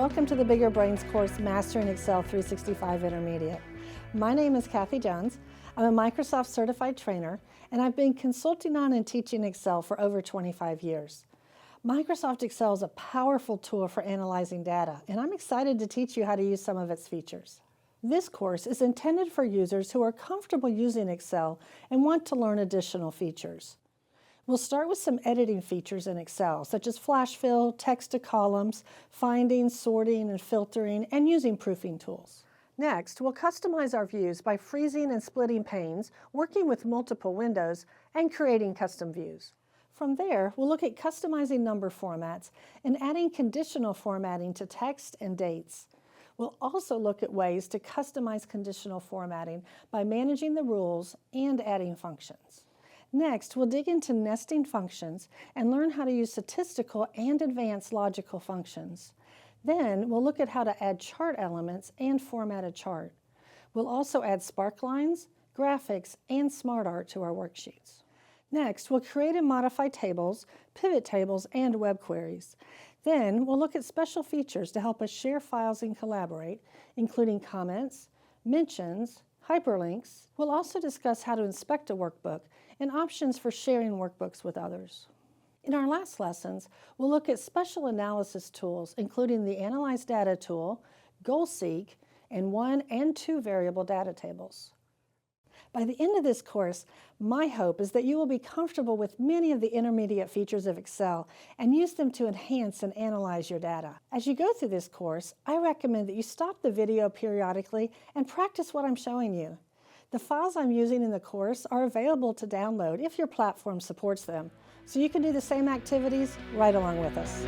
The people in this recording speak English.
welcome to the Bigger Brains course, Mastering Excel 365 Intermediate. My name is Kathy Jones. I'm a Microsoft certified trainer, and I've been consulting on and teaching Excel for over 25 years. Microsoft Excel is a powerful tool for analyzing data, and I'm excited to teach you how to use some of its features. This course is intended for users who are comfortable using Excel and want to learn additional features. We'll start with some editing features in Excel, such as flash fill, text to columns, finding, sorting, and filtering, and using proofing tools. Next, we'll customize our views by freezing and splitting panes, working with multiple windows, and creating custom views. From there, we'll look at customizing number formats and adding conditional formatting to text and dates. We'll also look at ways to customize conditional formatting by managing the rules and adding functions. Next, we'll dig into nesting functions and learn how to use statistical and advanced logical functions. Then, we'll look at how to add chart elements and format a chart. We'll also add sparklines, graphics, and SmartArt to our worksheets. Next, we'll create and modify tables, pivot tables, and web queries. Then, we'll look at special features to help us share files and collaborate, including comments, mentions, hyperlinks. We'll also discuss how to inspect a workbook and options for sharing workbooks with others. In our last lessons, we'll look at special analysis tools, including the Analyze Data tool, Goal Seek, and 1 and 2 variable data tables. By the end of this course, my hope is that you will be comfortable with many of the intermediate features of Excel and use them to enhance and analyze your data. As you go through this course, I recommend that you stop the video periodically and practice what I'm showing you. The files I'm using in the course are available to download if your platform supports them, so you can do the same activities right along with us.